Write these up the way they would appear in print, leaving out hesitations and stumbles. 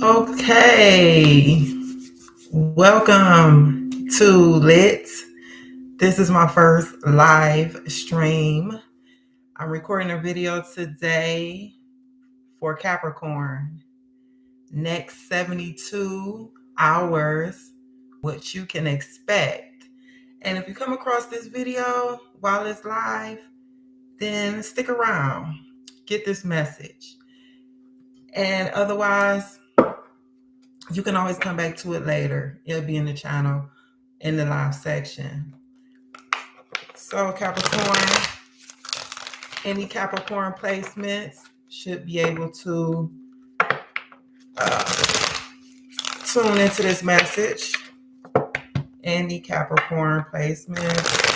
Okay, welcome to Lit. This is my first live stream. I'm recording a video today for Capricorn. Next 72 hours, what you can expect. And if you come across this video while it's live, then stick around, get this message. And otherwise, you can always come back to it later. It'll be in the channel in the live section. So Capricorn, any Capricorn placements should be able to tune into this message. Any Capricorn placements.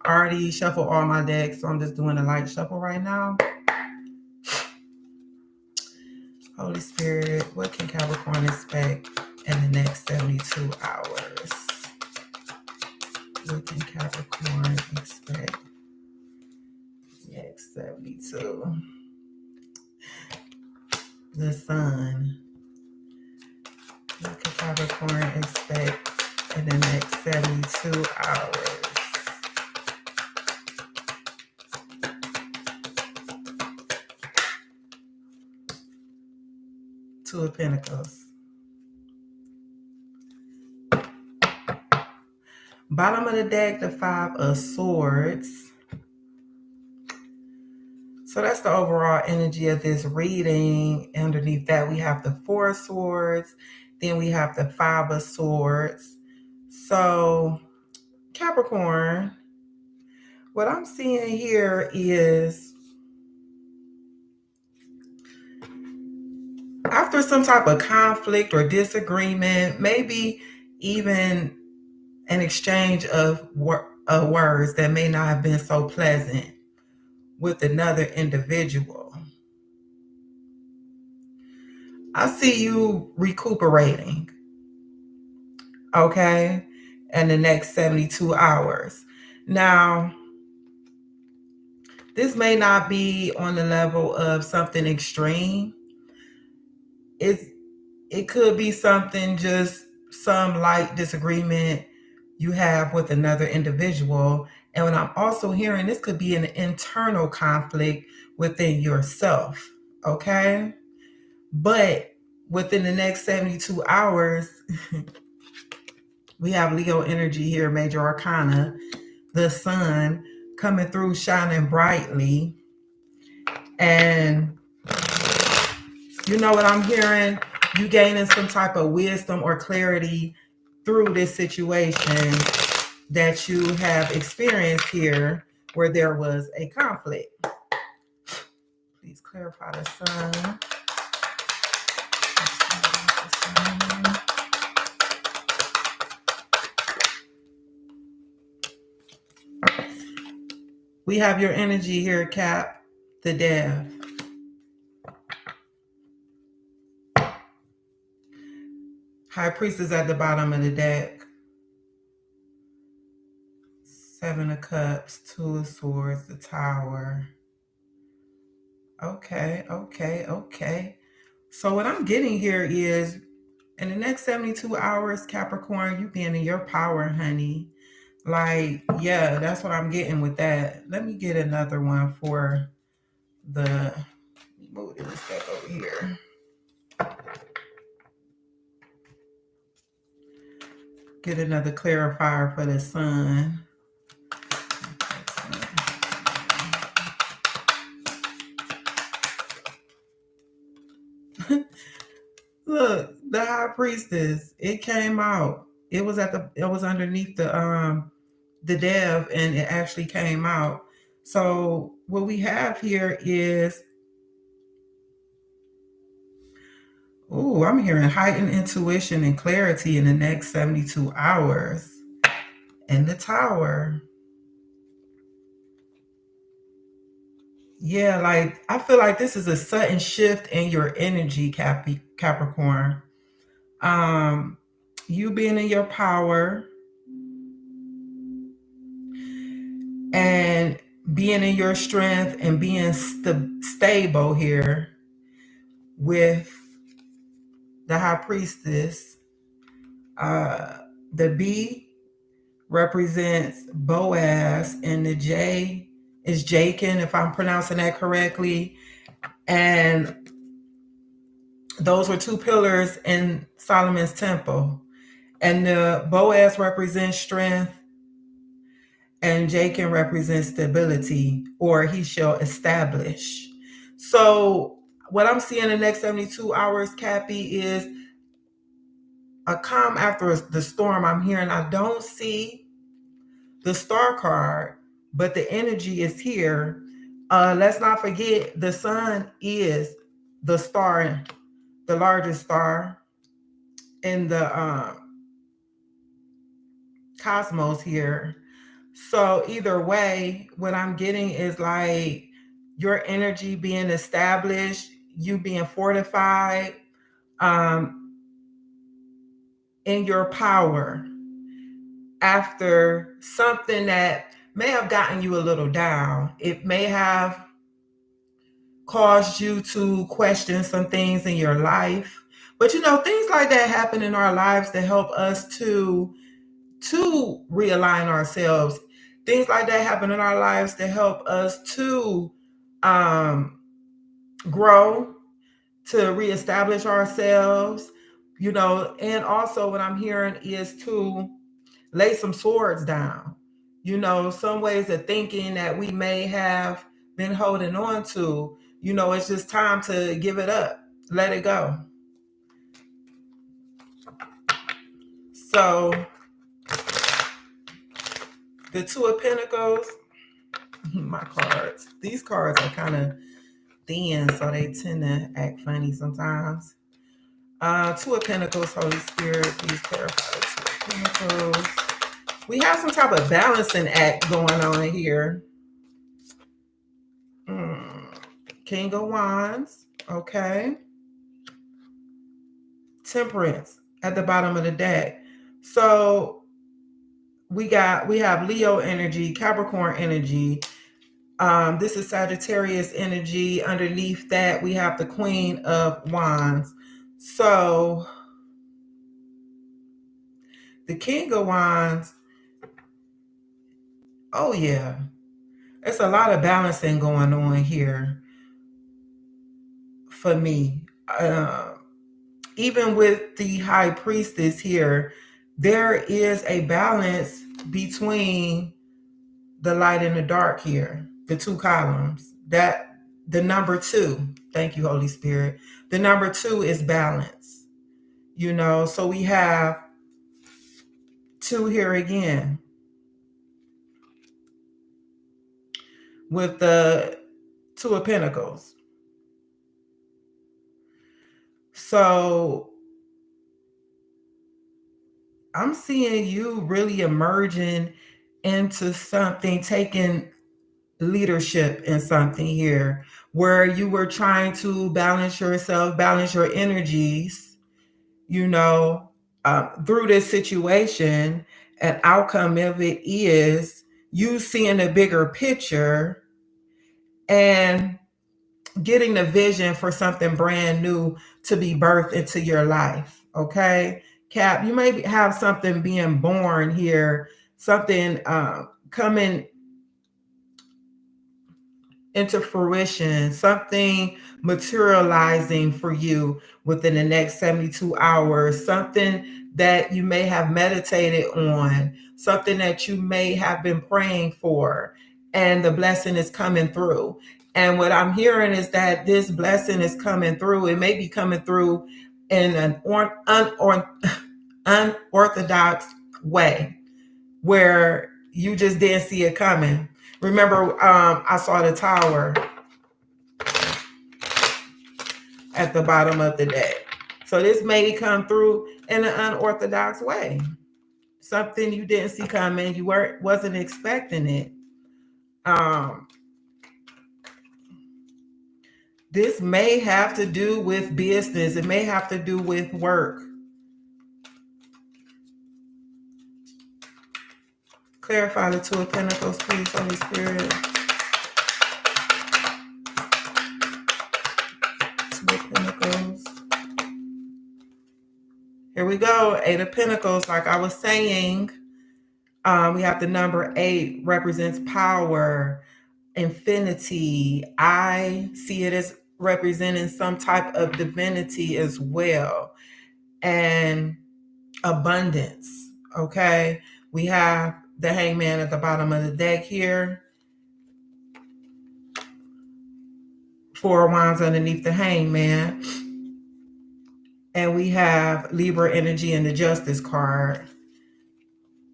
I already shuffled all my decks, so I'm just doing a light shuffle right now. Holy Spirit, what can Capricorn expect in the next 72 hours? What can Capricorn expect next 72? The Sun. What can Capricorn expect in the next 72 hours? Two of Pentacles. Bottom of the deck, the Five of Swords. So that's the overall energy of this reading. Underneath that, we have the Four of Swords. Then we have the Five of Swords. So Capricorn, what I'm seeing here is after some type of conflict or disagreement, maybe even an exchange of words that may not have been so pleasant with another individual, I see you recuperating, okay, in the next 72 hours. Now, this may not be on the level of something extreme. It could be something, just some light disagreement you have with another individual. And what I'm also hearing, this could be an internal conflict within yourself, okay? But within the next 72 hours, we have Leo energy here, major arcana, the sun coming through, shining brightly. And you know what I'm hearing? You gaining some type of wisdom or clarity through this situation that you have experienced here where there was a conflict. Please clarify the sun. We have your energy here, Cap, the Dev. High Priestess at the bottom of the deck. Seven of Cups, Two of Swords, the Tower. Okay. So what I'm getting here is, in the next 72 hours, Capricorn, you being in your power, honey. Like, yeah, that's what I'm getting with that. Let me get another one for the, let me move this deck over here. Get another clarifier for the sun. Look, the High Priestess, it came out. It was underneath the Dev, and it actually came out. So what we have here is, I'm hearing heightened intuition and clarity in the next 72 hours. And the Tower. Yeah, like I feel like this is a sudden shift in your energy, Capricorn. You being in your power and being in your strength and being stable here. with the High Priestess. The B represents Boaz, and the J is Jachin, if I'm pronouncing that correctly. And those were two pillars in Solomon's temple. And the Boaz represents strength, and Jachin represents stability, or he shall establish. So what I'm seeing in the next 72 hours, Cappy, is a calm after the storm. I'm hearing, I don't see the star card, but the energy is here. Let's not forget the sun is the star, the largest star in the cosmos here. So either way, what I'm getting is like your energy being established, you being fortified in your power after something that may have gotten you a little down. It may have caused you to question some things in your life. But you know, things like that happen in our lives to help us to realign ourselves. Things like that happen in our lives to help us to grow, to reestablish ourselves, you know. And also what I'm hearing is to lay some swords down. You know, some ways of thinking that we may have been holding on to, you know, it's just time to give it up, let it go. So the Two of Pentacles, my cards, these cards are kind of thin, so they tend to act funny sometimes. Two of Pentacles, Holy Spirit, please clarify the Two of Pentacles. We have some type of balancing act going on here. King of Wands, okay. Temperance at the bottom of the deck. So we have Leo energy, Capricorn energy. This is Sagittarius energy. Underneath that, we have the Queen of Wands. So the King of Wands, oh yeah, it's a lot of balancing going on here for me. Even with the High Priestess here, there is a balance between the light and the dark here, the two columns. That the number 2, thank you, Holy Spirit. The number 2 is balance. You know, so we have 2 here again with the Two of Pentacles. So I'm seeing you really emerging into something, taking leadership in something here, where you were trying to balance yourself, balance your energies, you know, through this situation. An outcome of it is you seeing a bigger picture and getting the vision for something brand new to be birthed into your life. Okay, Cap, you may have something being born here, something coming into fruition, something materializing for you within the next 72 hours, something that you may have meditated on, something that you may have been praying for, and the blessing is coming through. And what I'm hearing is that this blessing is coming through. It may be coming through in an unorthodox way where you just didn't see it coming. Remember, I saw the Tower at the bottom of the deck. So this may come through in an unorthodox way. Something you didn't see coming. You wasn't expecting it. This may have to do with business. It may have to do with work. Clarify the Two of Pentacles, please, Holy Spirit. Two of Pentacles. Here we go. 8 of Pentacles. Like I was saying, we have the number 8 represents power, infinity. I see it as representing some type of divinity as well, and abundance. Okay. We have the Hangman at the bottom of the deck here. 4 of Wands underneath the Hangman. And we have Libra energy in the Justice card.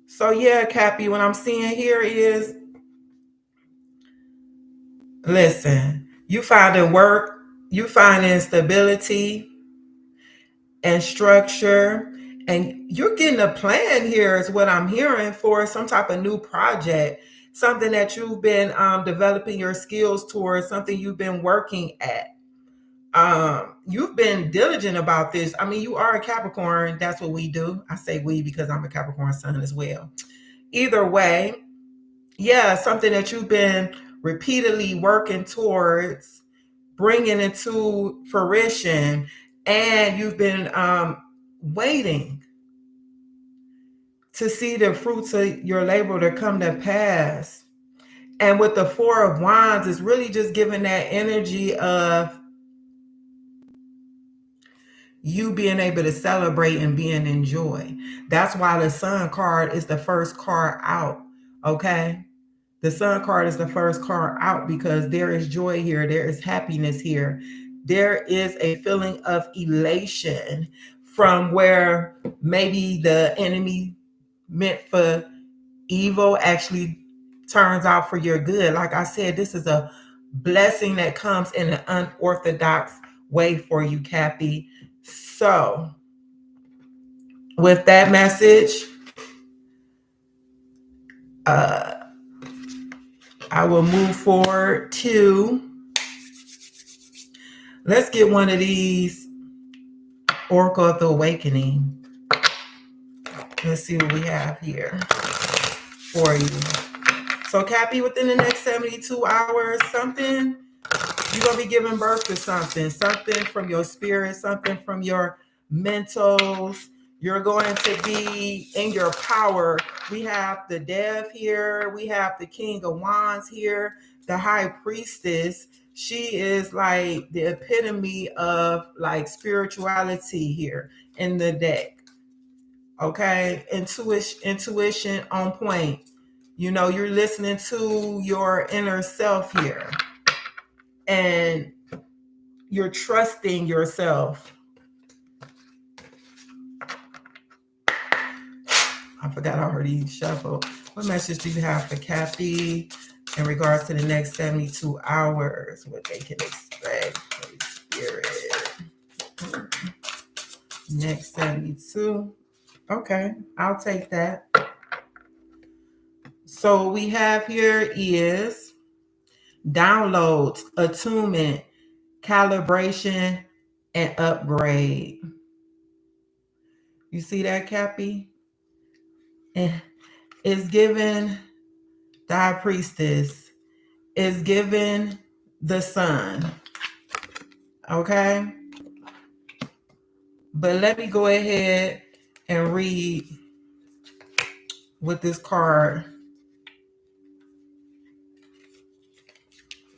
So yeah, Cappy, what I'm seeing here is, listen, you finding work, you finding stability and structure, and you're getting a plan here is what I'm hearing for some type of new project, something that you've been developing your skills towards, something you've been working at. You've been diligent about this. I mean, you are a Capricorn. That's what we do. I say we because I'm a Capricorn sun as well. Either way, yeah, something that you've been repeatedly working towards bringing into fruition, and you've been waiting to see the fruits of your labor to come to pass. And with the 4 of Wands, it's really just giving that energy of you being able to celebrate and being in joy. That's why the Sun card is the first card out. Okay. The Sun card is the first card out because there is joy here. There is happiness here. There is a feeling of elation from where maybe the enemy meant for evil actually turns out for your good. Like I said, this is a blessing that comes in an unorthodox way for you, Cappy. So, with that message, I will move forward to, let's get one of these Oracle of the Awakening. Let's see what we have here for you. So, Cappy, within the next 72 hours, something, you're going to be giving birth to something from your spirit, something from your mentals. You're going to be in your power. We have the Dev here. We have the King of Wands here, the High Priestess. She is like the epitome of like spirituality here in the deck. Okay, intuition on point. You know, you're listening to your inner self here, and you're trusting yourself. I forgot I already shuffled. What message do you have for Cappy in regards to the next 72 hours? What they can expect, Holy Spirit. Next 72. Okay, I'll take that. So what we have here is downloads, attunement, calibration, and upgrade. You see that, Cappy? And it's given the High Priestess. It's given the Sun. Okay? But let me go ahead and read what this card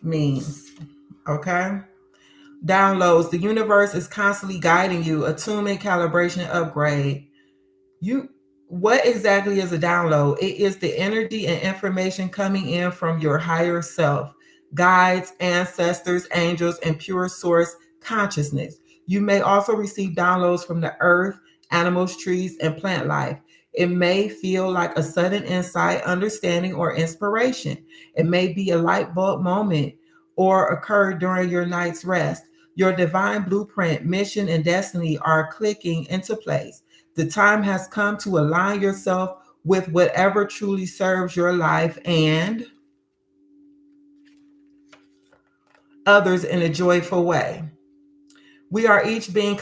means. Okay? Downloads. The universe is constantly guiding you. Attunement, calibration, upgrade. What exactly is a download? It is the energy and information coming in from your higher self, guides, ancestors, angels, and pure source consciousness. You may also receive downloads from the earth, animals, trees, and plant life. It may feel like a sudden insight, understanding, or inspiration. It may be a light bulb moment or occur during your night's rest. Your divine blueprint, mission, and destiny are clicking into place. The time has come to align yourself with whatever truly serves your life and others in a joyful way. We are each being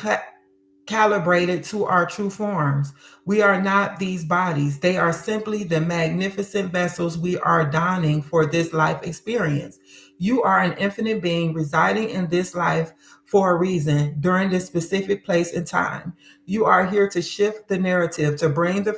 calibrated to our true forms. We are not these bodies. They are simply the magnificent vessels we are donning for this life experience. You are an infinite being residing in this life for a reason during this specific place and time. You are here to shift the narrative, to bring the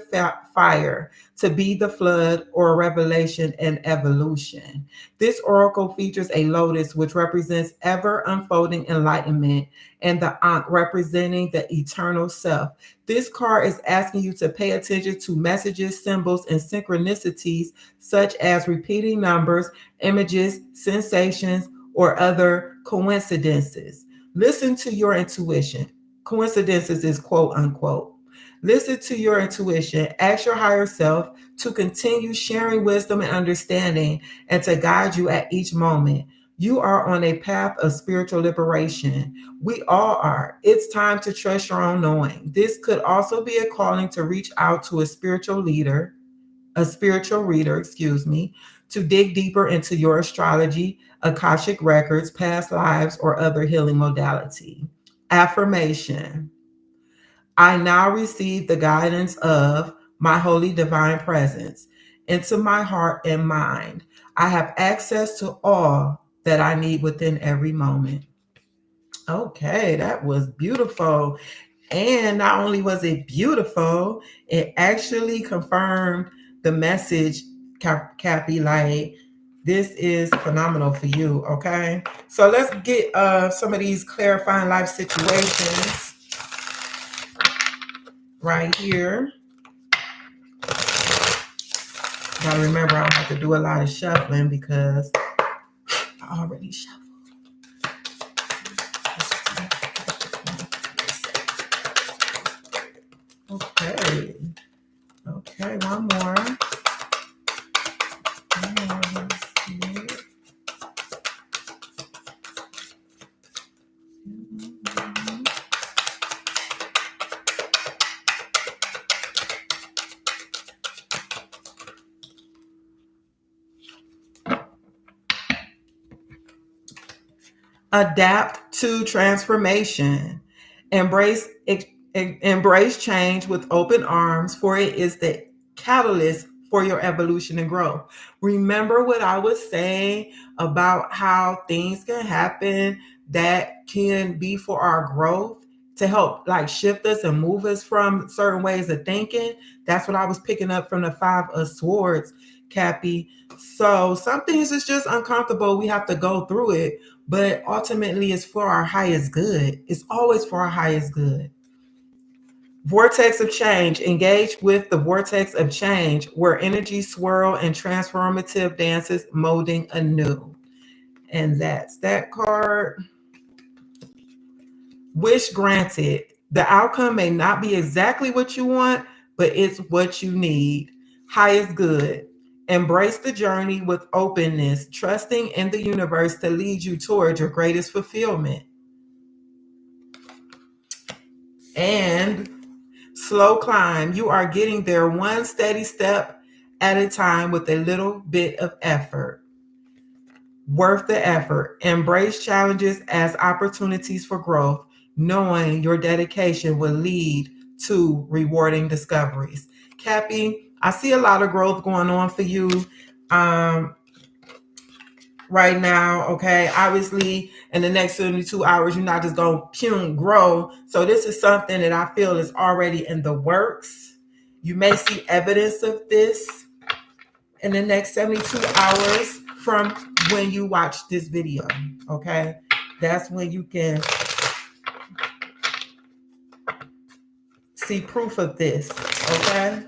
fire, to be the flood or revelation and evolution. This oracle features a lotus, which represents ever unfolding enlightenment, and the Ankh representing the eternal self. This card is asking you to pay attention to messages, symbols, and synchronicities such as repeating numbers, images, sensations, or other coincidences. Listen to your intuition. Coincidences is quote unquote. Listen to your intuition. Ask your higher self to continue sharing wisdom and understanding and to guide you at each moment. You are on a path of spiritual liberation. We all are. It's time to trust your own knowing. This could also be a calling to reach out to a spiritual reader, to dig deeper into your astrology, Akashic records, past lives, or other healing modality. Affirmation. I now receive the guidance of my holy divine presence into my heart and mind. I have access to all that I need within every moment. Okay, that was beautiful. And not only was it beautiful, it actually confirmed the message, Cappy, like this is phenomenal for you. Okay, so let's get some of these clarifying life situations right here. Gotta remember, I don't have to do a lot of shuffling because I already shuffled. Okay. Okay, one more. Adapt to transformation. Embrace change with open arms, for it is the catalyst for your evolution and growth. Remember what I was saying about how things can happen that can be for our growth to help like shift us and move us from certain ways of thinking. That's what I was picking up from the Five of Swords, Cappy. So some things is just uncomfortable. We have to go through it, but ultimately it's for our highest good. It's always for our highest good. Vortex of change. Engage with the vortex of change where energy swirl and transformative dances molding anew. And that's that card. Wish granted. The outcome may not be exactly what you want, but it's what you need. Highest good. Embrace the journey with openness, trusting in the universe to lead you towards your greatest fulfillment. And slow climb. You are getting there one steady step at a time with a little bit of effort. Worth the effort. Embrace challenges as opportunities for growth, knowing your dedication will lead to rewarding discoveries. Cappy, I see a lot of growth going on for you right now. Okay, obviously in the next 72 hours you're not just going to grow. So this is something that I feel is already in the works. You may see evidence of this in the next 72 hours from when you watch this video. Okay, that's when you can see proof of this. Okay,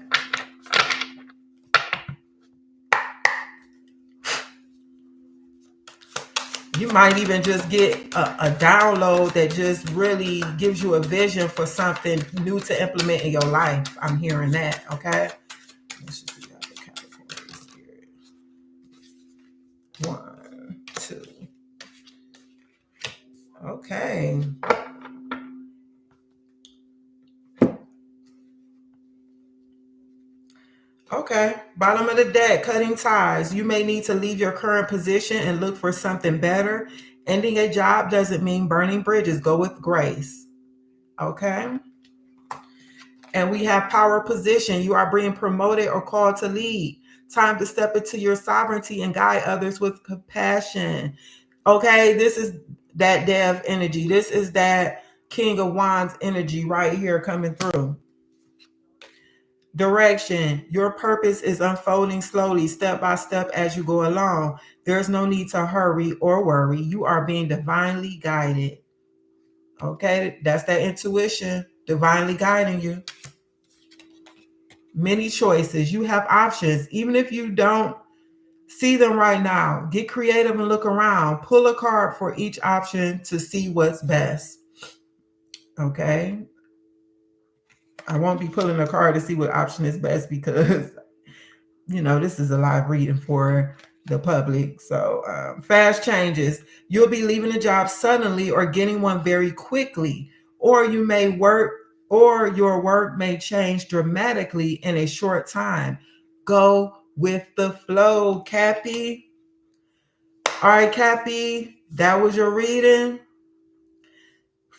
you might even just get a download that just really gives you a vision for something new to implement in your life. I'm hearing that. Okay, let's just do that for Capricorn Spirit. 1, 2. Okay. Okay. Bottom of the deck, cutting ties. You may need to leave your current position and look for something better. Ending a job doesn't mean burning bridges. Go with grace. Okay. And we have power position. You are being promoted or called to lead. Time to step into your sovereignty and guide others with compassion. Okay, this is that Dev energy. This is that King of Wands energy right here coming through. Direction. Your purpose is unfolding slowly, step by step as you go along. There's no need to hurry or worry. You are being divinely guided. Okay, that's that intuition, divinely guiding you. Many choices. You have options. Even if you don't see them right now, get creative and look around. Pull a card for each option to see what's best. Okay. I won't be pulling a card to see what option is best because, this is a live reading for the public. So fast changes. You'll be leaving a job suddenly or getting one very quickly, or you may work, or your work may change dramatically in a short time. Go with the flow, Cappy. All right, Cappy, that was your reading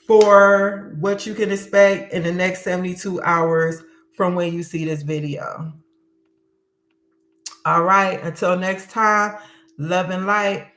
for what you can expect in the next 72 hours from when you see this video. All right, until next time, love and light.